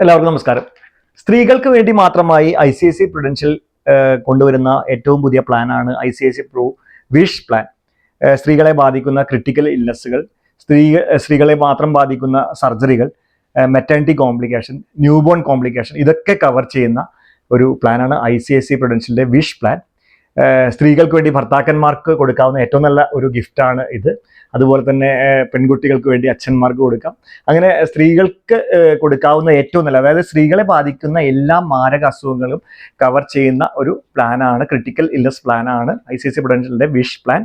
എല്ലാവർക്കും നമസ്കാരം. സ്ത്രീകൾക്ക് വേണ്ടി മാത്രമായി ICICI Prudential കൊണ്ടുവരുന്ന ഏറ്റവും പുതിയ പ്ലാനാണ് ICICI Pru വിഷ് പ്ലാൻ. സ്ത്രീകളെ ബാധിക്കുന്ന ക്രിട്ടിക്കൽ ഇൽനെസ്സുകൾ, സ്ത്രീകളെ മാത്രം ബാധിക്കുന്ന സർജറികൾ, മെറ്റേണിറ്റി കോംപ്ലിക്കേഷൻ, ന്യൂബോൺ കോംപ്ലിക്കേഷൻ, ഇതൊക്കെ കവർ ചെയ്യുന്ന ഒരു പ്ലാനാണ് ICICI Prudentialന്റെ വിഷ് പ്ലാൻ. സ്ത്രീകൾക്ക് വേണ്ടി ഭർത്താക്കന്മാർക്ക് കൊടുക്കാവുന്ന ഏറ്റവും നല്ല ഒരു ഗിഫ്റ്റാണ് ഇത്. അതുപോലെ തന്നെ പെൺകുട്ടികൾക്ക് വേണ്ടി അച്ഛന്മാർക്ക് കൊടുക്കാം. അങ്ങനെ സ്ത്രീകൾക്ക് കൊടുക്കാവുന്ന ഏറ്റവും നല്ല, അതായത് സ്ത്രീകളെ ബാധിക്കുന്ന എല്ലാ മാരക അസുഖങ്ങളും കവർ ചെയ്യുന്ന ഒരു പ്ലാനാണ്, ക്രിട്ടിക്കൽ ഇൽനെസ് പ്ലാനാണ് ICICI Prudentialന്റെ വിഷ് പ്ലാൻ.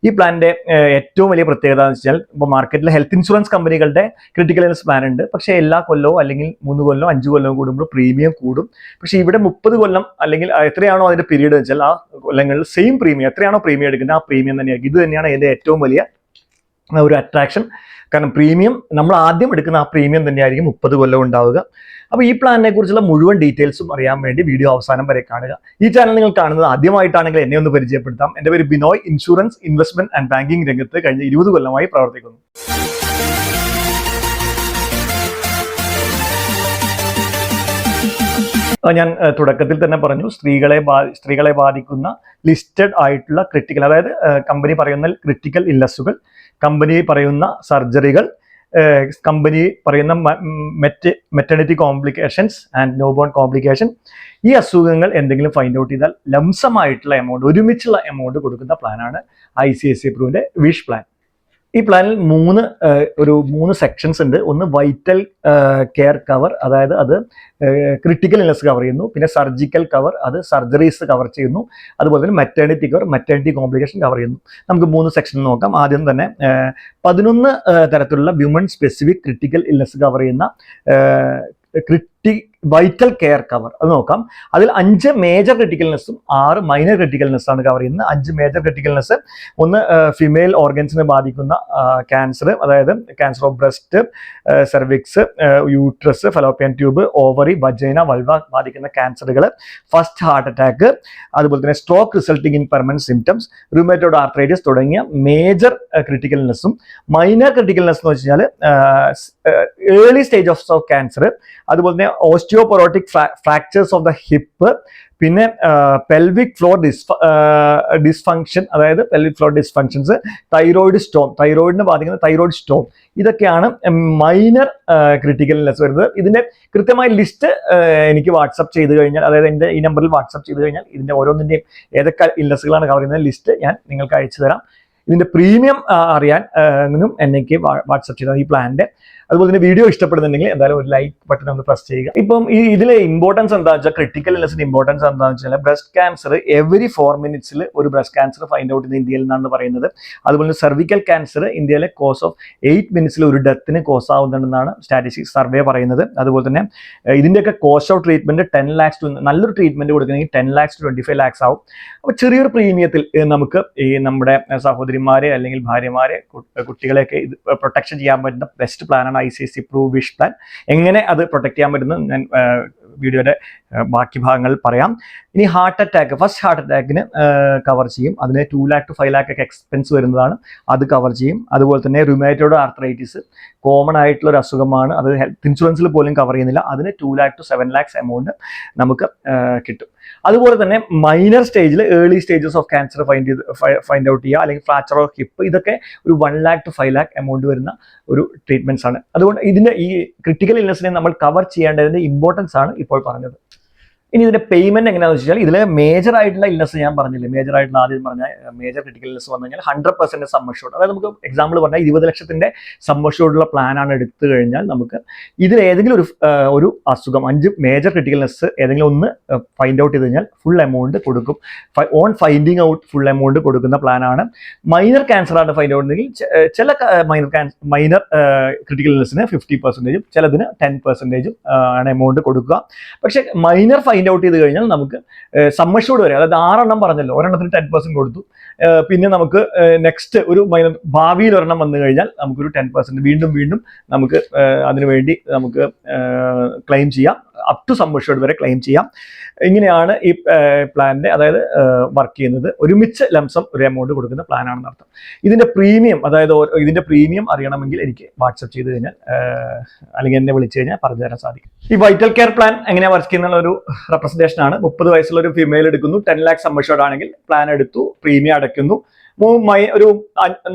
ഈ പ്ലാനിന്റെ ഏറ്റവും വലിയ പ്രത്യേകത എന്ന് വെച്ചാൽ, ഇപ്പോൾ മാർക്കറ്റിലെ ഹെൽത്ത് ഇൻഷുറൻസ് കമ്പനികളുടെ ക്രിട്ടിക്കൽ ഇൽനെസ് പ്ലാൻ ഉണ്ട്. പക്ഷേ എല്ലാ കൊല്ലവും അല്ലെങ്കിൽ 3 കൊല്ലം 5 കൊല്ലം കൂടുമ്പോൾ പ്രീമിയം കൂടും. പക്ഷേ ഇവിടെ 30 കൊല്ലം അല്ലെങ്കിൽ എത്രയാണോ അതിന്റെ പീരീഡ് വെച്ചാൽ ആ കൊല്ലങ്ങളിൽ സെയിം പ്രീമിയം, എത്രയാണോ പ്രീമിയം എടുക്കുന്നത് ആ പ്രീമിയം തന്നെയായിരിക്കും. ഇത് തന്നെയാണ് ഇതിന്റെ ഏറ്റവും വലിയ ഒരു അട്രാക്ഷൻ. കാരണം പ്രീമിയം നമ്മൾ ആദ്യം എടുക്കുന്ന ആ പ്രീമിയം തന്നെയായിരിക്കും 30 കൊല്ലം ഉണ്ടാവുക. അപ്പോൾ ഈ പ്ലാനിനെ കുറിച്ചുള്ള മുഴുവൻ ഡീറ്റെയിൽസും അറിയാൻ വേണ്ടി വീഡിയോ അവസാനം വരെ കാണുക. ഈ ചാനൽ നിങ്ങൾ കാണുന്നത് ആദ്യമായിട്ടാണെങ്കിൽ എന്നെ ഒന്ന് പരിചയപ്പെടുത്താം. എൻ്റെ പേര് Binoy. Insurance, investment and banking രംഗത്ത് കഴിഞ്ഞ 20 കൊല്ലമായി പ്രവർത്തിക്കുന്നു. ഞാൻ തുടക്കത്തിൽ തന്നെ പറഞ്ഞു, സ്ത്രീകളെ ബാധിക്കുന്ന ലിസ്റ്റഡ് ആയിട്ടുള്ള ക്രിട്ടിക്കൽ, അതായത് കമ്പനി പറയുന്ന ക്രിട്ടിക്കൽ ഇൽനെസ്സുകൾ, കമ്പനി പറയുന്ന സർജറികൾ, കമ്പനി പറയുന്ന maternity complications and newborn complication, ഈ അസുഖങ്ങൾ എന്തെങ്കിലും ഫൈൻഡ് ഔട്ട് ചെയ്താൽ ലംസമായിട്ടുള്ള എമൗണ്ട്, ഒരുമിച്ചുള്ള എമൗണ്ട് കൊടുക്കുന്ന പ്ലാനാണ് ICICI Pruവിന്റെ വിഷ് പ്ലാൻ. ഈ പ്ലാനിൽ 3 സെക്ഷൻസ് ഉണ്ട്. ഒന്ന് വൈറ്റൽ കെയർ കവർ, അതായത് അത് ക്രിട്ടിക്കൽ ഇൽനെസ് കവർ ചെയ്യുന്നു. പിന്നെ സർജിക്കൽ കവർ, അത് സർജറീസ് കവർ ചെയ്യുന്നു. അതുപോലെ തന്നെ maternity cover, maternity complication cover ചെയ്യുന്നു. നമുക്ക് 3 സെക്ഷൻ നോക്കാം. ആദ്യം തന്നെ 11 തരത്തിലുള്ള women specific critical illness cover ചെയ്യുന്ന വൈറ്റൽ കെയർ കവർ അത് നോക്കാം. അതിൽ 5 മേജർ ക്രിട്ടിക്കൽനെസ്സും 6 മൈനർ ക്രിട്ടിക്കൽനെസ്സാണ് കവർ ചെയ്യുന്നത്. 5 മേജർ ക്രിട്ടിക്കൽനെസ്, ഒന്ന് ഫിമെയിൽ ഓർഗൻസിനെ ബാധിക്കുന്ന ക്യാൻസർ, അതായത് cancer of breast, cervix, uterus, fallopian tube, ovary, vagina, vulva ബാധിക്കുന്ന ക്യാൻസറുകൾ, ഫസ്റ്റ് ഹാർട്ട് അറ്റാക്ക്, അതുപോലെ തന്നെ stroke resulting in permanent symptoms, rheumatoid arthritis തുടങ്ങിയ മേജർ ക്രിട്ടിക്കൽനെസ്സും. മൈനർ ക്രിട്ടിക്കൽനെസ് എന്ന് വെച്ച് കഴിഞ്ഞാൽ ഏർലി സ്റ്റേജ് ഓഫ് ക്യാൻസർ, അതുപോലെ തന്നെ osteoporotic fractures of the hip, പിന്നെ പെൽവിക് ഫ്ലോർ ഡിസ്ഫങ്ഷൻ, അതായത് pelvic floor dysfunctions, thyroid stone, തൈറോയിഡിനെ ബാധിക്കുന്ന തൈറോയിഡ് സ്റ്റോൺ, ഇതൊക്കെയാണ് മൈനർ ക്രിട്ടിക്കൽ ഇൽനെസ് വരുന്നത്. ഇതിന്റെ കൃത്യമായ ലിസ്റ്റ് എനിക്ക് വാട്സപ്പ് ചെയ്ത് കഴിഞ്ഞാൽ, അതായത് എൻ്റെ ഈ നമ്പറിൽ വാട്സപ്പ് ചെയ്ത് കഴിഞ്ഞാൽ ഇതിന്റെ ഓരോന്നിൻ്റെയും ഏതൊക്കെ ഇൽനെസ്സുകളാണ് കവർ ചെയ്യുന്നത് ലിസ്റ്റ് ഞാൻ നിങ്ങൾക്ക് അയച്ചു തരാം. ഇതിന്റെ പ്രീമിയം അറിയാൻ എനിക്ക് വാട്സപ്പ് ചെയ്താൽ ഈ പ്ലാനിന്റെ. അതുപോലെ തന്നെ വീഡിയോ ഇഷ്ടപ്പെടുന്നുണ്ടെങ്കിൽ എന്തായാലും ഒരു ലൈക്ക് ബട്ടൺ ഒന്ന് പ്രസ് ചെയ്യുക. ഇപ്പം ഇതിലെ ഇമ്പോർട്ടൻസ് എന്താണെന്ന് വെച്ചാൽ, ക്രിട്ടിക്കൽ ഇൽനെസിന്റെ ഇമ്പോർട്ടൻസ് എന്താണെന്ന് വെച്ചാൽ, ബ്രസ്റ്റ് ക്യാൻസർ എവറി 4 മിനിറ്റ്സിൽ ഒരു ബ്രസ്റ്റ് ക്യാൻസർ ഫൈൻഡ് ഔട്ട് ചെയ്യുന്നത് ഇന്ത്യയിൽ നിന്നാണ് പറയുന്നത്. അതുപോലെ സെർവിക്കൽ ക്യാൻസർ ഇന്ത്യയിലെ കോസ് ഓഫ് 8 മിനിറ്റ്സിൽ ഒരു ഡെത്തിന് കോസ് ആവുന്നുണ്ടെന്നാണ് സ്റ്റാറ്റിസ്റ്റിക്സ് സർവേ പറയുന്നത്. അതുപോലെ തന്നെ ഇതിന്റെയൊക്കെ cost of treatment 10 lakhs to, നല്ലൊരു ട്രീറ്റ്മെന്റ് കൊടുക്കണമെങ്കിൽ 10 lakhs to 25 lakhs ആവും. അപ്പോൾ ചെറിയൊരു പ്രീമിയത്തിൽ നമുക്ക് ഈ നമ്മുടെ സഹോദരിമാരെ അല്ലെങ്കിൽ ഭാര്യമാരെ, കുട്ടികളെയൊക്കെ ഇത് പ്രൊട്ടക്ഷൻ ചെയ്യാൻ പറ്റുന്ന ബെസ്റ്റ് പ്ലാനാണ് ICICI Pru വിഷ് പ്ലാൻ. എങ്ങനെ അത് പ്രൊട്ടക്ട് ചെയ്യാൻ പറ്റുന്നത് ഞാൻ വീഡിയോയുടെ ബാക്കി ഭാഗങ്ങൾ പറയാം. ഇനി ഹാർട്ട് അറ്റാക്ക്, ഫസ്റ്റ് ഹാർട്ട് അറ്റാക്കിന് കവർ ചെയ്യും. അതിന് 2 lakh to 5 lakh ഒക്കെ എക്സ്പെൻസ് വരുന്നതാണ്, അത് കവർ ചെയ്യും. അതുപോലെ തന്നെ റുമാറ്റോയ്ഡ് ആർത്രൈറ്റിസ് കോമൺ ആയിട്ടുള്ള ഒരു അസുഖമാണ്, അത് ഹെൽത്ത് ഇൻഷുറൻസിൽ പോലും കവർ ചെയ്യുന്നില്ല. അതിന് 2 lakh to 7 lakhs എമൗണ്ട് നമുക്ക് കിട്ടും. അതുപോലെ തന്നെ മൈനർ സ്റ്റേജിൽ early stages of cancer find out ചെയ്യുക, അല്ലെങ്കിൽ ഫ്രാക്ചർ ഓഫ് ഹിപ്പ്, ഇതൊക്കെ ഒരു 1 lakh to 5 lakh എമൗണ്ട് വരുന്ന ഒരു ട്രീറ്റ്മെന്റ്സ് ആണ്. അതുകൊണ്ട് ഇതിന്റെ ഈ ക്രിട്ടിക്കൽ ഇൽനെസിനെ നമ്മൾ കവർ ചെയ്യേണ്ടതിന്റെ ഇമ്പോർട്ടൻസ് ആണ് ഇപ്പോൾ പറഞ്ഞത്. ഇനി ഇതിന്റെ പേയ്മെന്റ് എങ്ങനെയാണെന്ന് വെച്ചാൽ, ഇതിലെ മേജർ ആയിട്ടുള്ള ഇൽനെസ് ഞാൻ പറഞ്ഞില്ലേ, മേജർ ആയിട്ടുള്ള ആദ്യം പറഞ്ഞ മേജർ ക്രിട്ടിക്കൽ ഇൽനെസ് വന്നു കഴിഞ്ഞാൽ 100% സം അഷ്യൂർഡ്, അതായത് നമുക്ക് എക്സാമ്പിൾ പറഞ്ഞാൽ 20 ലക്ഷത്തിന്റെ സം അഷ്യൂർഡുള്ള പ്ലാനാണ് എടുത്തു കഴിഞ്ഞാൽ, നമുക്ക് ഇതിൽ ഏതെങ്കിലും ഒരു അസുഖം, 5 മേജർ ക്രിട്ടിക്കൽ ഇൽനെസ് ഏതെങ്കിലും ഒന്ന് ഫൈൻഡ് ഔട്ട് ചെയ്ത് കഴിഞ്ഞാൽ ഫുൾ എമൗണ്ട് കൊടുക്കും. On finding out full amount കൊടുക്കുന്ന പ്ലാനാണ്. മൈനർ ക്യാൻസർ ആണ് ഫൈൻഡ് ഔട്ട് ഉണ്ടെങ്കിൽ ചില മൈനർ ക്രിട്ടിക്കൽ ഇൽനെസിന് 50%, ചിലതിന് 10% ആണ് എമൗണ്ട് കൊടുക്കുക. പക്ഷേ മൈനർ ഫൈൻഡ് ഔട്ട് ചെയ്ത് കഴിഞ്ഞാൽ നമുക്ക് സം അഷ്യൂർഡ് വരെ, അതായത് 6 എണ്ണം പറഞ്ഞല്ലോ, ഒരെണ്ണത്തിന് 10% കൊടുത്തു. പിന്നെ നമുക്ക് നെക്സ്റ്റ് ഒരു ഭാവിയിൽ ഒരെണ്ണം വന്നു കഴിഞ്ഞാൽ നമുക്കൊരു 10% വീണ്ടും നമുക്ക് അതിനുവേണ്ടി നമുക്ക് ക്ലെയിം ചെയ്യാം. അപ് ടു സം അഷ്യൂർഡ് വരെ ക്ലെയിം ചെയ്യാം. ഇങ്ങനെയാണ് ഈ പ്ലാനിന്റെ അതായത് വർക്ക് ചെയ്യുന്നത്. ഒരുമിച്ച് ലംസം ഒരു എമൗണ്ട് കൊടുക്കുന്ന പ്ലാനാണെന്ന് അർത്ഥം. ഇതിന്റെ പ്രീമിയം അതായത് ഇതിന്റെ പ്രീമിയം അറിയണമെങ്കിൽ എനിക്ക് വാട്സപ്പ് ചെയ്ത് കഴിഞ്ഞാൽ അല്ലെങ്കിൽ എന്നെ വിളിച്ചു കഴിഞ്ഞാൽ പറഞ്ഞു തരാൻ സാധിക്കും. ഈ വൈറ്റൽ കെയർ പ്ലാൻ എങ്ങനെയാണ് വർക്ക് ചെയ്യുന്ന ഒരു റെപ്രസെന്റേഷൻ ആണ്. 30 വയസ്സുള്ള ഒരു ഫീമെയിൽ എടുക്കുന്നു, 10 lakhs സം അഷ്യൂർഡ് ആണെങ്കിൽ പ്ലാൻ എടുത്തു, പ്രീമിയം അടയ്ക്കുന്നു. ഒരു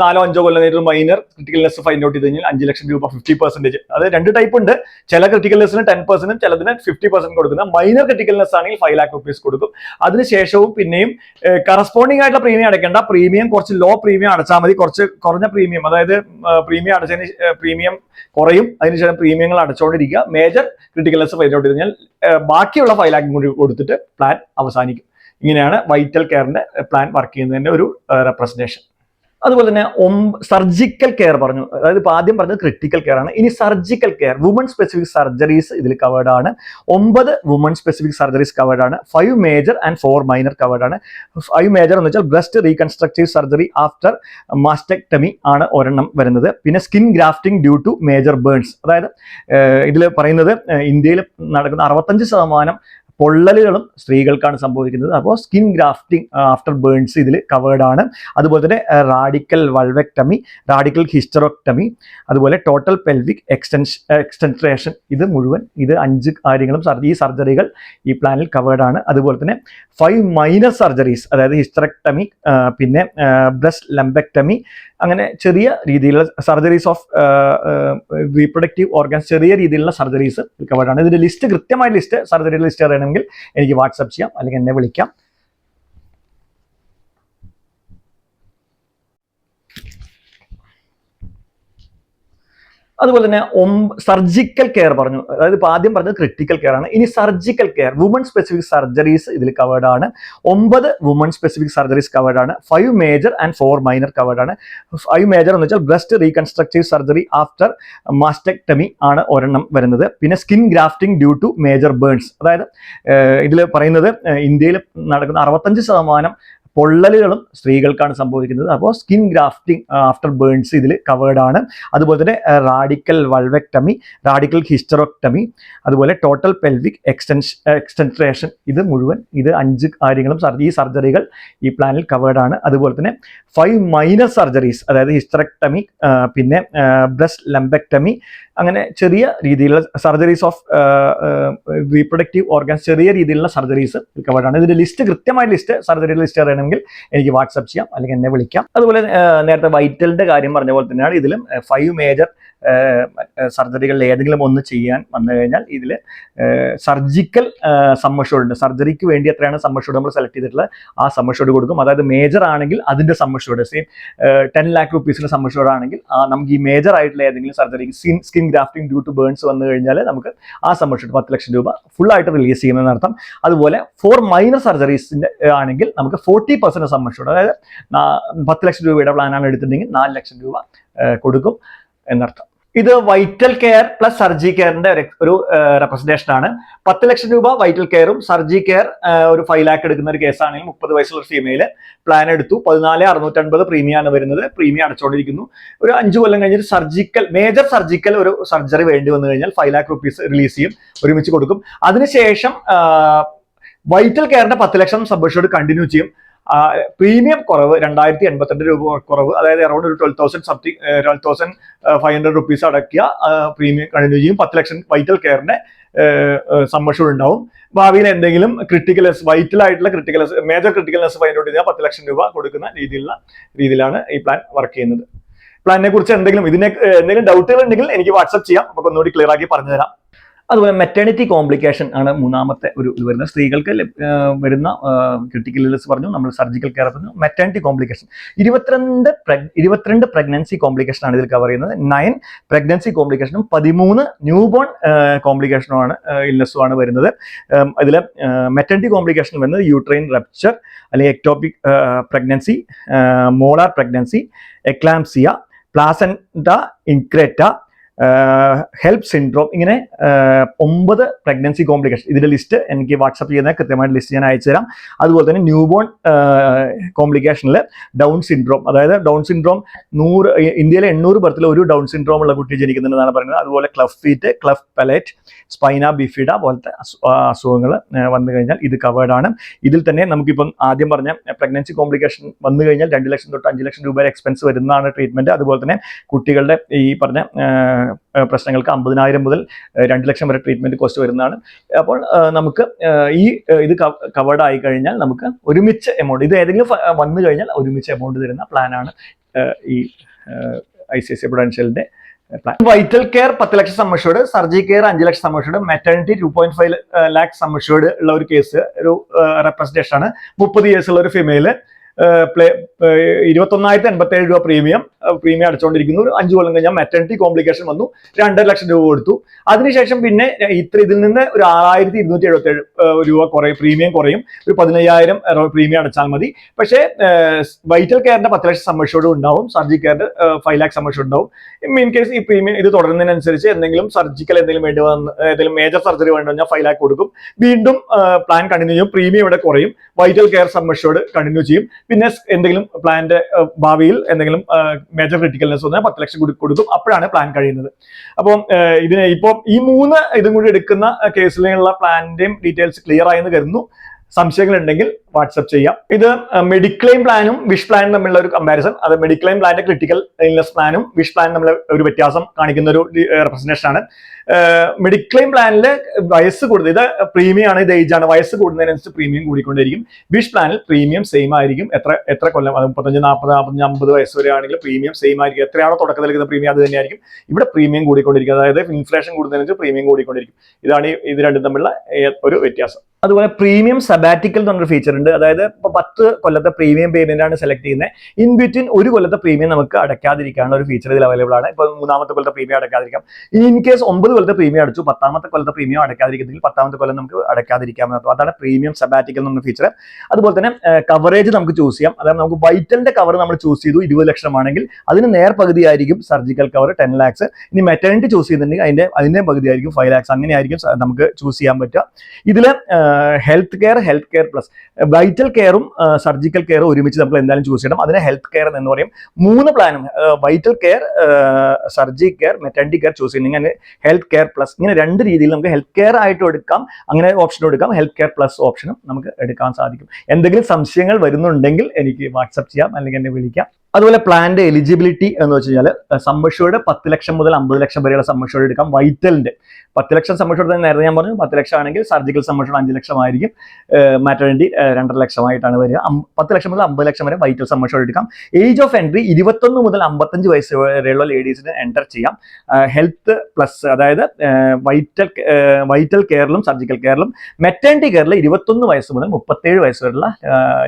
4-5 കൊല്ലം കഴിഞ്ഞിട്ട് മൈനർ ക്രിട്ടിക്കൽനെസ് ഫൈൻഡ് ഔട്ട് ചെയ്ത് കഴിഞ്ഞാൽ 5 ലക്ഷം രൂപ 50%. അത് 2 ടൈപ്പ് ഉണ്ട്. ചില ക്രിട്ടിക്കൽനെസ്സിന് 10%, ചിലതിന് 50% കൊടുക്കുന്ന. മൈനർ ക്രിട്ടിക്കൽനെസ് ആണെങ്കിൽ 5 lakh rupees കൊടുക്കും. അതിനുശേഷവും പിന്നെയും കറസ്പോണ്ടിങ് ആയിട്ടുള്ള പ്രീമിയം അടയ്ക്കേണ്ട. പ്രീമിയം കുറച്ച് ലോ പ്രീമിയം അടച്ചാൽ മതി. കുറച്ച് കുറഞ്ഞ പ്രീമിയം അതായത് പ്രീമിയം അടച്ചതിന് പ്രീമിയം കുറയും. അതിനുശേഷം പ്രീമിയങ്ങൾ അടച്ചുകൊണ്ടിരിക്കുക. മേജർ ക്രിട്ടിക്കൽനെസ് ഫൈൻഡ് ഔട്ട് ചെയ്ത് കഴിഞ്ഞാൽ ബാക്കിയുള്ള 5 lakh കൂടി കൊടുത്തിട്ട് പ്ലാൻ അവസാനിക്കും. ഇങ്ങനെയാണ് വൈറ്റൽ കെയറിന്റെ പ്ലാൻ വർക്ക് ചെയ്യുന്നതിന്റെ ഒരു റെപ്രസെന്റേഷൻ. അതുപോലെ തന്നെ സർജിക്കൽ കെയർ പറഞ്ഞു. അതായത് ഇപ്പൊ ആദ്യം പറഞ്ഞത് ക്രിട്ടിക്കൽ കെയർ ആണ്. ഇനി surgical care, woman specific surgeries ഇതിൽ കവേർഡ് ആണ്. 9 വുമൺ സ്പെസിഫിക് സർജറീസ് കവേർഡ് ആണ്. 5 മേജർ ആൻഡ് 4 മൈനർ കവേർഡ് ആണ്. 5 മേജർ എന്ന് വെച്ചാൽ breast reconstructive surgery after mastectomy ആണ് ഒരെണ്ണം വരുന്നത്. പിന്നെ skin grafting due to major burns. അതായത് ഇതിൽ പറയുന്നത് ഇന്ത്യയിൽ നടക്കുന്ന 65% പൊള്ളലുകളും സ്ത്രീകൾക്കാണ് സംഭവിക്കുന്നത്. അപ്പോൾ സ്കിൻ ഗ്രാഫ്റ്റിംഗ് ആഫ്റ്റർ ബേൺസ് ഇതിൽ കവേർഡ് ആണ്. അതുപോലെ തന്നെ റാഡിക്കൽ വൾവെക്ടമി, റാഡിക്കൽ ഹിസ്റ്ററോക്ടമി, അതുപോലെ ടോട്ടൽ പെൽവിക് എക്സ്റ്റൻട്രേഷൻ, ഇത് മുഴുവൻ 5 കാര്യങ്ങളും ഈ സർജറികൾ ഈ പ്ലാനിൽ കവേർഡ് ആണ്. അതുപോലെ തന്നെ 5 മൈനർ സർജറീസ്, അതായത് ഹിസ്റ്ററക്ടമി, പിന്നെ ബ്രസ്റ്റ് ലംബെക്ടമി, അങ്ങനെ ചെറിയ രീതിയിലുള്ള സർജറീസ് ഓഫ് റീപ്രൊഡക്റ്റീവ് ഓർഗൻസ്, ചെറിയ രീതിയിലുള്ള സർജറീസ് കവേർഡ് ആണ്. ഇതിന്റെ ലിസ്റ്റ്, കൃത്യമായ ലിസ്റ്റ്, സർജറിയുടെ ലിസ്റ്റ് അറിയണമെങ്കിൽ എനിക്ക് വാട്സപ്പ് ചെയ്യാം അല്ലെങ്കിൽ എന്നെ വിളിക്കാം. അതുപോലെ തന്നെ സർജിക്കൽ കെയർ പറഞ്ഞു. അതായത് ഇപ്പൊ ആദ്യം പറഞ്ഞത് ക്രിട്ടിക്കൽ കെയർ ആണ്. ഇനി surgical care, woman specific surgeries ഇതിൽ കവേർഡ് ആണ്. 9 വുമൺ സ്പെസിഫിക് സർജറീസ് കവേർഡ് ആണ്. 5 മേജർ ആൻഡ് 4 മൈനർ കവേർഡ് ആണ്. 5 മേജർ എന്ന് വെച്ചാൽ breast reconstructive surgery after mastectomy ആണ് ഒരെണ്ണം വരുന്നത്. പിന്നെ skin grafting due to major burns. അതായത് ഇതിൽ പറയുന്നത് ഇന്ത്യയിൽ നടക്കുന്ന 65% പൊള്ളലുകളും സ്ത്രീകൾക്കാണ് സംഭവിക്കുന്നത്. അപ്പോൾ സ്കിൻ ഗ്രാഫ്റ്റിംഗ് ആഫ്റ്റർ ബേൺസ് ഇതിൽ കവേർഡ് ആണ്. അതുപോലെ തന്നെ റാഡിക്കൽ വൾവെക്ടമി, റാഡിക്കൽ ഹിസ്റ്ററോക്ടമി, അതുപോലെ ടോട്ടൽ പെൽവിക് എക്സ്റ്റൻട്രേഷൻ, ഇത് മുഴുവൻ 5 കാര്യങ്ങളും ഈ സർജറികൾ ഈ പ്ലാനിൽ കവേർഡ് ആണ്. അതുപോലെ തന്നെ 5 മൈനർ സർജറീസ്, അതായത് ഹിസ്റ്ററക്ടമി, പിന്നെ ബ്രസ്റ്റ് ലംബെക്ടമി, അങ്ങനെ ചെറിയ രീതിയിലുള്ള സർജറീസ് ഓഫ് റീപ്രൊഡക്റ്റീവ് ഓർഗൻസ്, ചെറിയ രീതിയിലുള്ള സർജറീസ് കവേർഡ് ആണ്. ഇതിന്റെ ലിസ്റ്റ്, കൃത്യമായ ലിസ്റ്റ്, സർജറിയുടെ ലിസ്റ്റ് അറിയണമെങ്കിൽ എനിക്ക് വാട്സപ്പ് ചെയ്യാം അല്ലെങ്കിൽ എന്നെ വിളിക്കാം. അതുപോലെ നേരത്തെ വൈറ്റലിന്റെ കാര്യം പറഞ്ഞ പോലെ തന്നെയാണ് ഇതിലും 5 മേജർ സർജറികളിൽ ഏതെങ്കിലും ഒന്ന് ചെയ്യാൻ വന്നു കഴിഞ്ഞാൽ ഇതിൽ സർജിക്കൽ സം അഷ്യൂർഡ് ഉണ്ട്. സർജറിക്ക് വേണ്ടി എത്രയാണ് സം അഷ്യൂർഡ് നമ്മൾ സെലക്ട് ചെയ്തിട്ടുള്ളത് ആ സം അഷ്യൂർഡ് കൊടുക്കും. അതായത് മേജർ ആണെങ്കിൽ അതിന്റെ sum assured, same 10 lakh rupees sum assured ആണെങ്കിൽ നമുക്ക് ഈ മേജർ ആയിട്ടുള്ള ഏതെങ്കിലും സർജറിക്ക് skin grafting due to burns വന്നു കഴിഞ്ഞാൽ നമുക്ക് ആ സം അഷ്യൂർഡ് 10 ലക്ഷം രൂപ ഫുൾ ആയിട്ട് റിലീസ് ചെയ്യുന്നതിന് അർത്ഥം. അതുപോലെ 4 മൈനർ സർജറീസിന്റെ ആണെങ്കിൽ നമുക്ക് 40% സം അഷ്യൂർഡ്, അതായത് 10 ലക്ഷം രൂപയുടെ പ്ലാനാണ് എടുത്തിട്ടുണ്ടെങ്കിൽ 4 ലക്ഷം രൂപ കൊടുക്കും എന്നർത്ഥം. ഇത് വൈറ്റൽ കെയർ പ്ലസ് സർജി കെയറിന്റെ ഒരു റെപ്രസെന്റേഷൻ ആണ്. 10 ലക്ഷം രൂപ വൈറ്റൽ കെയറും സർജി കെയർ ഒരു 5 lakh എടുക്കുന്ന ഒരു കേസാണെങ്കിൽ 30 വയസ്സുള്ള ഒരു ഫീമെയില് പ്ലാൻ എടുത്തു. 14,650 പ്രീമിയം ആണ് വരുന്നത്. പ്രീമിയം അടച്ചുകൊണ്ടിരിക്കുന്നു. ഒരു 5 കൊല്ലം കഴിഞ്ഞിട്ട് സർജിക്കൽ, മേജർ സർജിക്കൽ ഒരു സർജറി വേണ്ടി വന്നു കഴിഞ്ഞാൽ 5 lakh rupees റിലീസ് ചെയ്യും, ഒരുമിച്ച് കൊടുക്കും. അതിനുശേഷം വൈറ്റൽ കെയറിന്റെ 10 ലക്ഷം സബ് അഷ്യൂർഡ് കണ്ടിന്യൂ ചെയ്യും. പ്രീമിയം കുറവ് 2082 രൂപ കുറവ്, അതായത് അറൌണ്ട് ഒരു 12,500 rupees അടക്കിയ പ്രീമിയം കണ്ടിന്യൂ ചെയ്യും. 10 ലക്ഷം വൈറ്റൽ കെയറിന്റെ സം അഷ്യൂർഡ് ഉണ്ടാവും. ഭാവിയിൽ എന്തെങ്കിലും വൈറ്റൽ ആയിട്ടുള്ള മേജർ ക്രിട്ടിക്കൽനെസ് ഫൈൻഡ് ഔട്ട് ചെയ്താൽ 10 ലക്ഷം രൂപ കൊടുക്കുന്ന രീതിയിലാണ് ഈ പ്ലാൻ വർക്ക് ചെയ്യുന്നത്. പ്ലാനിനെ കുറിച്ച് എന്തെങ്കിലും ഡൗട്ടുകൾ ഉണ്ടെങ്കിൽ എനിക്ക് വാട്സ്ആപ്പ് ചെയ്യാം, നമുക്ക് ഒന്നുകൂടി ക്ലിയർ ആക്കി പറഞ്ഞുതരാം. അതുപോലെ മെറ്റേണിറ്റി കോംപ്ലിക്കേഷൻ ആണ് മൂന്നാമത്തെ ഒരു ഇത് വരുന്നത്. സ്ത്രീകൾക്ക് വരുന്ന ക്രിട്ടിക്കൽ ഇൽനെസ് പറഞ്ഞു, നമ്മൾ സർജിക്കൽ കെയർ പറഞ്ഞു. മെറ്റേണിറ്റി കോംപ്ലിക്കേഷൻ 22 പ്രഗ്നൻസി കോംപ്ലിക്കേഷൻ ആണ് ഇതിൽ കവർ ചെയ്യുന്നത്. 9 പ്രഗ്നൻസി കോംപ്ലിക്കേഷനും 13 ന്യൂ ബോൺ കോംപ്ലിക്കേഷനും ആണ് ഇൽനെസ്സും ആണ് വരുന്നത്. ഇതിൽ മെറ്റേണിറ്റി കോംപ്ലിക്കേഷൻ വരുന്നത് യൂട്രൈൻ റപ്ചർ അല്ലെങ്കിൽ ectopic pregnancy, molar pregnancy, eclampsia, placenta increta, HELLP syndrome, ഇങ്ങനെ 9 പ്രഗ്നൻസി കോംപ്ലിക്കേഷൻ. ഇതിന്റെ ലിസ്റ്റ് എനിക്ക് വാട്സപ്പ് ചെയ്യുന്ന കൃത്യമായിട്ട് ലിസ്റ്റ് ഞാൻ അയച്ചു തരാം. അതുപോലെ തന്നെ ന്യൂ ബോൺ കോംപ്ലിക്കേഷനിൽ ഡൗൺ സിൻഡ്രോം, അതായത് ഡൗൺ സിൻഡ്രോം 100 ഇന്ത്യയിലെ 800 ബർത്തിൽ ഒരു ഡൗൺ സിൻഡ്രോം ഉള്ള കുട്ടി ജനിക്കുന്നുണ്ടെന്നാണ് പറയുന്നത്. അതുപോലെ cleft feet, cleft palate, spina bifida പോലത്തെ അസുഖങ്ങൾ വന്നു കഴിഞ്ഞാൽ ഇത് കവേർഡ് ആണ്. ഇതിൽ തന്നെ നമുക്കിപ്പം ആദ്യം പറഞ്ഞ പ്രഗ്നൻസി കോംപ്ലിക്കേഷൻ വന്നു കഴിഞ്ഞാൽ 2 ലക്ഷം തൊട്ട് 5 ലക്ഷം രൂപ വരെ എക്സ്പെൻസ് വരുന്നതാണ് ട്രീറ്റ്മെന്റ്. അതുപോലെ തന്നെ കുട്ടികളുടെ ഈ പറഞ്ഞ പ്രശ്നങ്ങൾക്ക് 50,000 മുതൽ 2 ലക്ഷം വരെ ട്രീറ്റ്മെന്റ് കോസ്റ്റ് വരുന്നതാണ്. അപ്പോൾ നമുക്ക് ഇത് കവേർഡ് ആയി കഴിഞ്ഞാൽ നമുക്ക് ഒരുമിച്ച് എമൗണ്ട്, ഇത് ഏതെങ്കിലും വന്നു കഴിഞ്ഞാൽ ഒരുമിച്ച് എമൗണ്ട് തരുന്ന പ്ലാനാണ് ഈ ICICI Prudentialന്റെ പ്ലാൻ. വൈറ്റൽ കെയർ 10 ലക്ഷം സം അഷ്യൂർഡ്, സർജി കെയർ 5 ലക്ഷം sum assured, maternity 2.5 lakh sum assured ഉള്ള ഒരു കേസ്, ഒരു റെപ്രസെന്റേഷൻ ആണ്. 30 ഇയേഴ്സ് ഉള്ള ഒരു ഫിമെയില് 21,087 രൂപ പ്രീമിയം അടച്ചുകൊണ്ടിരിക്കുന്നു. 5 കൊല്ലം കഴിഞ്ഞാൽ മെറ്റർണിറ്റി കോംപ്ലിക്കേഷൻ വന്നു, 2.5 ലക്ഷം രൂപ കൊടുത്തു. അതിനുശേഷം പിന്നെ ഇതിൽ നിന്ന് ഒരു 6,277 രൂപ പ്രീമിയം കുറയും. ഒരു 15,000 പ്രീമിയം അടച്ചാൽ മതി. പക്ഷേ വൈറ്റൽ കെയറിന്റെ 10 ലക്ഷം സം അഷ്യൂർഡ് ഉണ്ടാവും, സർജി കെയറിന്റെ 5 ലാക്ക് സം അഷ്യൂർഡ് ഉണ്ടാവും. ഇൻ കേസ് ഈ പ്രീമിയം ഇത് തുടരുന്നതിനനുസരിച്ച് എന്തെങ്കിലും സർജിക്കൽ എന്തെങ്കിലും വേണ്ടി വന്ന് ഏതെങ്കിലും മേജർ സർജറി വേണ്ടി വന്നാൽ 5 ലാക്ക് കൊടുക്കും. വീണ്ടും പ്ലാൻ കണ്ടിന്യൂ ചെയ്യും, പ്രീമിയം ഇവിടെ കുറയും, vital care sum assured continue ചെയ്യും. പിന്നെ എന്തെങ്കിലും പ്ലാന്റെ ഭാവിയിൽ എന്തെങ്കിലും മേജർ ക്രിട്ടിക്കൽനെസ് വന്നാൽ 10 ലക്ഷം കൂടി കൊടുക്കും. അപ്പോഴാണ് പ്ലാൻ കഴിയുന്നത്. അപ്പം ഇതിന് ഇപ്പോൾ ഈ 3 ഇതും കൂടി എടുക്കുന്ന കേസിലുള്ള പ്ലാന്റെയും ഡീറ്റെയിൽസ് ക്ലിയർ ആയെന്ന് കരുതുന്നു. സംശയങ്ങൾ ഉണ്ടെങ്കിൽ വാട്സപ്പ് ചെയ്യാം. ഇത് മെഡിക്ലെയിം പ്ലാനും വിഷ് പ്ലാനും തമ്മിലുള്ള ഒരു കമ്പാരിസൺ. അത് മെഡിക്ലെയിം പ്ലാന്റെ ക്രിട്ടിക്കൽ ഇൽനെസ് പ്ലാനും വിഷ് പ്ലാനും തമ്മിൽ ഒരു വ്യത്യാസം കാണിക്കുന്ന ഒരു റെപ്രസെന്റേഷൻ ആണ്. മെഡിക്ലെയിം പ്ലാനിൽ വയസ്സ് കൂടുതൽ, ഇത് പ്രീമിയം ആണ്, ഇത് ഏജ് ആണ്, വയസ്സ് കൂടുന്നതിനനുസരിച്ച് പ്രീമിയം കൂടിക്കൊണ്ടിരിക്കും. വിഷ് പ്ലാനിൽ പ്രീമിയം സെയിം ആയിരിക്കും. എത്ര കൊല്ലം, 35, 40, 45, 50 വയസ്സ് വരെ ആണെങ്കിൽ പ്രീമിയം സെയിം ആയിരിക്കും. എത്രയാണോ തുടക്കത്തിൽ എടുക്കുന്ന പ്രീമിയം അത് തന്നെയായിരിക്കും. ഇവിടെ പ്രീമിയം കൂടിക്കൊണ്ടിരിക്കും, അതായത് ഇൻഫ്ലേഷൻ കൂടുന്നതിനനുസരിച്ച് പ്രീമിയം കൂടിക്കൊണ്ടിരിക്കും. ഇതാണ് ഇത് രണ്ടും തമ്മിലുള്ള ഒരു വ്യത്യാസം. അതുപോലെ പ്രീമിയം സബാറ്റിക്കൽ എന്ന് പറഞ്ഞൊരു ഫീച്ചർ ഉണ്ട്. അതായത് ഇപ്പൊ 10 കൊല്ലത്തെ പ്രീമിയം പേയ്മെന്റ് ആണ് സെലക്ട് ചെയ്യുന്നത്. ഇൻ ബിറ്റ്വീൻ 1 കൊല്ലത്തെ പ്രീമിയം നമുക്ക് അടയ്ക്കാതിരിക്കാനുള്ള ഒരു ഫീച്ചർ ഇതിൽ അവൈലബിൾ ആണ്. ഇപ്പൊ 3ാമത്തെ കൊല്ലത്തെ പ്രീമിയം അടയ്ക്കാതിരിക്കാം. ഇൻ കേസ് 9 കൊല്ലത്തെ പ്രീമിയം അടച്ചു, 10ാമത്തെ കൊല്ലത്തെ പ്രീമിയം അടയ്ക്കാതിരിക്കുന്നെങ്കിൽ 10ാമത്തെ കൊല്ലം നമുക്ക് അടയ്ക്കാതിരിക്കാം. അതാണ് പ്രീമിയം സബാറ്റിക്കൽ എന്ന ഫീച്ചർ. അതുപോലെ തന്നെ കവറേജ് നമുക്ക് ചൂസ് ചെയ്യാം. അതായത് നമുക്ക് വൈറ്റലിന്റെ കവർ നമ്മൾ ചൂസ് ചെയ്തു 20 ലക്ഷം ആണെങ്കിൽ അതിന് നേർപകുതി ആയിരിക്കും സർജിക്കൽ കവർ 10 ലാക്സ്. ഇനി മെറ്റർണിറ്റി ചൂസ് ചെയ്യുന്നുണ്ടെങ്കിൽ അതിന്റെ പകുതി ആയിരിക്കും 5 ലാക്സ്. അങ്ങനെയായിരിക്കും നമുക്ക് ചൂസ് ചെയ്യാൻ പറ്റുക. ഇതിൽ ഹെൽത്ത് കെയർ പ്ലസ് വൈറ്റൽ കെയറും സർജിക്കൽ കെയറും ഒരുമിച്ച് നമുക്ക് എന്തായാലും ചൂസ് ചെയ്യണം. അതിനെ ഹെൽത്ത് കെയർ എന്ന് പറയും. 3 പ്ലാനും vital care, surgi care, maternity care choose ചെയ്യുന്നെങ്കിൽ ഹെൽത്ത് കെയർ പ്ലസ്, ഇങ്ങനെ 2 രീതിയിൽ നമുക്ക് ഹെൽത്ത് കെയർ ആയിട്ടും എടുക്കാം, അങ്ങനെ ഓപ്ഷനും എടുക്കാം, ഹെൽത്ത് കെയർ പ്ലസ് ഓപ്ഷനും നമുക്ക് എടുക്കാൻ സാധിക്കും. എന്തെങ്കിലും സംശയങ്ങൾ വരുന്നുണ്ടെങ്കിൽ എനിക്ക് വാട്സപ്പ് ചെയ്യാം, അല്ലെങ്കിൽ എന്നെ വിളിക്കാം. അതുപോലെ പ്ലാന്റെ എലിജിബിലിറ്റി എന്ന് വെച്ച് കഴിഞ്ഞാൽ സം അഷ്യൂർഡ് 10 ലക്ഷം മുതൽ 50 ലക്ഷം വരെയുള്ള സം അഷ്യൂർഡ് എടുക്കാം. വൈറ്റലിന്റെ 10 ലക്ഷം സം അഷ്യൂർഡ് നേരത്തെ ഞാൻ പറഞ്ഞു, 10 ലക്ഷം ആണെങ്കിൽ സർജിക്കൽ സം അഷ്യൂർഡ് 5 ലക്ഷം ആയിരിക്കും. മാറ്റർണിറ്റി 2.5 ലക്ഷമായിട്ടാണ് വരിക. 10 ലക്ഷം മുതൽ 50 ലക്ഷം വരെ വൈറ്റൽ സം അഷ്യൂർഡ് എടുക്കാം. ഏജ് ഓഫ് എൻട്രി 21 മുതൽ 55 വയസ്സ് വരെയുള്ള ലേഡീസിന് എൻ്റർ ചെയ്യാം. ഹെൽത്ത് പ്ലസ്, അതായത് വൈറ്റൽ കെയറിലും സർജിക്കൽ കെയറിലും, മെറ്റർണിറ്റി കെയറിൽ 21 വയസ്സ് മുതൽ 37 വയസ്സ് വരെയുള്ള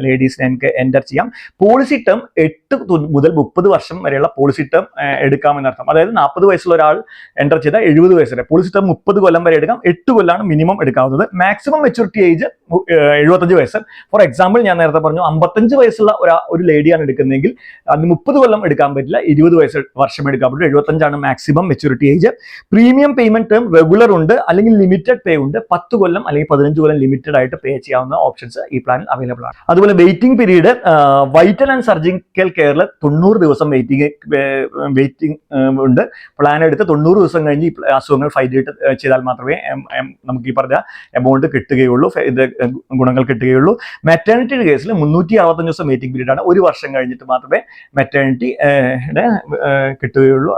ലേഡീസിന് എൻ്റർ ചെയ്യാം. പോളിസി ടേം 8 മുതൽ 30 വർഷം വരെയുള്ള പോളിസി ടേം എടുക്കാമെന്നർത്ഥം. അതായത് 40 വയസ്സുള്ള ഒരാൾ എൻ്റർ ചെയ്താൽ 70 വയസ്സ് വരെ, പോളിസി ടേം 30 കൊല്ലം വരെ എടുക്കാം. 8 കൊല്ലമാണ് മിനിമം എടുക്കാവുന്നത്. മാക്സിമം മെച്യൂരിറ്റി ഏജ് 75 വയസ്സ്. ഫോർ എക്സാമ്പിൾ ഞാൻ നേരത്തെ പറഞ്ഞു 55 വയസ്സുള്ള ഒരു ലേഡിയാണ് എടുക്കുന്നതെങ്കിൽ അതിന് 30 കൊല്ലം എടുക്കാൻ പറ്റില്ല, 20 വർഷം എടുക്കാൻ പറ്റും. 75 maximum maturity age. Premium payment term regular ഉണ്ട്, അല്ലെങ്കിൽ ലിമിറ്റഡ് പേ ഉണ്ട്. 10 കൊല്ലം അല്ലെങ്കിൽ 15 കൊല്ലം ലിമിറ്റഡ് ആയിട്ട് പേ ചെയ്യാവുന്ന ഓപ്ഷൻസ് ഈ പ്ലാനിൽ അവൈലബിൾ ആണ്. അതുപോലെ waiting period vital and surgical കെയറിൽ 90 ദിവസം വെയിറ്റിംഗ് ഉണ്ട്. പ്ലാൻ എടുത്ത് 90 ദിവസം കഴിഞ്ഞ് അസുഖങ്ങൾ ഫൈൽ ചെയ്താൽ മാത്രമേ നമുക്ക് ഈ പറഞ്ഞ എമൗണ്ട് കിട്ടുകയുള്ളൂ, ഇത് ഗുണങ്ങൾ കിട്ടുകയുള്ളൂ. മെറ്റർണിറ്റി കേസിൽ 365 ദിവസം വെയിറ്റിംഗ് പീരീഡ് ആണ്. 1 വർഷം കഴിഞ്ഞിട്ട് മാത്രമേ മെറ്റർണിറ്റി കിട്ടുകയുള്ളൂ.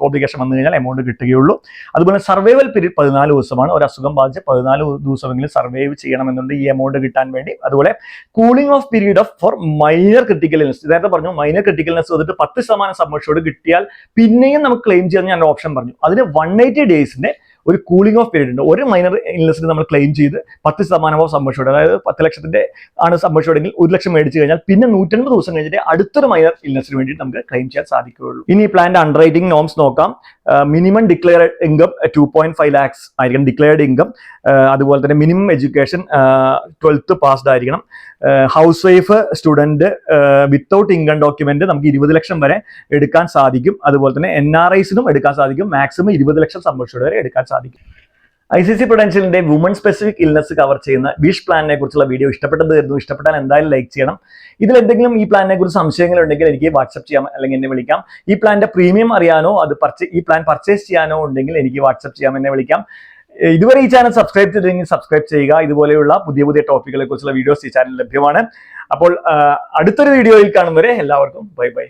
കോംപ്ലിക്കേഷൻ വന്നു കഴിഞ്ഞാൽ എമൗണ്ട് കിട്ടുകയുള്ളൂ. അതുപോലെ സർവൈവൽ പീരീഡ് 14 ദിവസമാണ്. ഒരു അസുഖം ബാധിച്ച് 14 ദിവസമെങ്കിലും സർവൈവ് ചെയ്യണമെന്നുണ്ട് ഈ എമൗണ്ട് കിട്ടാൻ വേണ്ടി. അതുപോലെ cooling of period for minor critical illness, നേരത്തെ പറഞ്ഞു മൈനർ ക്രിട്ടിക്കൽ ഇൽനെസ് വന്നിട്ട് 10% സം അഷ്യൂർഡ് കിട്ടിയാൽ പിന്നെയും നമുക്ക് ക്ലെയിം ചെയ്യാൻ ഞാൻ ഓപ്ഷൻ പറഞ്ഞു. അതിന് 180 ഡേയ്സിന്റെ ഒരു കൂളിംഗ് ഓഫ് പീരീഡ് ഉണ്ട്. ഒരു മൈനർ ഇൽനെസ്സിന് നമ്മൾ ക്ലെയിം ചെയ്ത് 10% ഓഫ് സം അഷ്യൂർഡ്, അതായത് 10 ലക്ഷത്തിന്റെ ആണ് സം അഷ്യൂർഡ് എങ്കിൽ 1 ലക്ഷം മേടിച്ചു കഴിഞ്ഞാൽ പിന്നെ 150 ദിവസം കഴിഞ്ഞിട്ട് അടുത്തൊരു മൈനർ ഇൽനെസ്സിന് വേണ്ടി നമുക്ക് ക്ലെയിം ചെയ്യാൻ സാധിക്കുകയുള്ളൂ. ഇനി ഈ പ്ലാന്റെ അണ്ടർ റൈറ്റിംഗ് നോംസ് നോക്കാം. മിനിമം ഡിക്ലെയർഡ് ഇൻകം 2.5 lakhs ആയിരിക്കണം ഡിക്ലെയർഡ് ഇൻകം. അതുപോലെ തന്നെ മിനിമം എഡ്യൂക്കേഷൻ 12th പാസ്ഡ് ആയിരിക്കണം. House wife, student without income document നമുക്ക് 20 ലക്ഷം വരെ എടുക്കാൻ സാധിക്കും. അതുപോലെ തന്നെ NRIസിനും എടുക്കാൻ സാധിക്കും. മാക്സിമം 20 ലക്ഷം സം അഷ്യൂർഡ് വരെ എടുക്കാൻ സാധിക്കും. ICICI Prudentialന്റെ വുമൺ സ്പെസിഫിക് ഇൽനെസ് കവർ ചെയ്യുന്ന വിഷ് പ്ലാനിനെ കുറിച്ചുള്ള വീഡിയോ ഇഷ്ടപ്പെട്ടതായിരുന്നു. ഇഷ്ടപ്പെട്ടാൽ എന്തായാലും ലൈക്ക് ചെയ്യണം. ഇതിൽ എന്തെങ്കിലും ഈ പ്ലാനിനെ കുറിച്ച് സംശയങ്ങൾ ഉണ്ടെങ്കിൽ എനിക്ക് വാട്സ്ആപ്പ് ചെയ്യാം, അല്ലെങ്കിൽ എന്നെ വിളിക്കാം. ഈ പ്ലാന്റെ പ്രീമിയം അറിയാനോ ഈ പ്ലാൻ പർച്ചേസ് ചെയ്യാനോ ഉണ്ടെങ്കിൽ എനിക്ക് വാട്സ്ആപ്പ് ചെയ്യാം, എന്നെ വിളിക്കാം. ഇതുവരെ ഈ ചാനൽ സബ്സ്ക്രൈബ് ചെയ്തില്ലെങ്കിൽ സബ്സ്ക്രൈബ് ചെയ്യുക. ഇതുപോലെയുള്ള പുതിയ പുതിയ ടോപ്പിക്കുകളെ കുറിച്ചുള്ള വീഡിയോസ് ഈ ചാനൽ ലഭ്യമാണ്. അപ്പോൾ അടുത്തൊരു വീഡിയോയിൽ കാണും വരെ എല്ലാവർക്കും ബൈ ബൈ.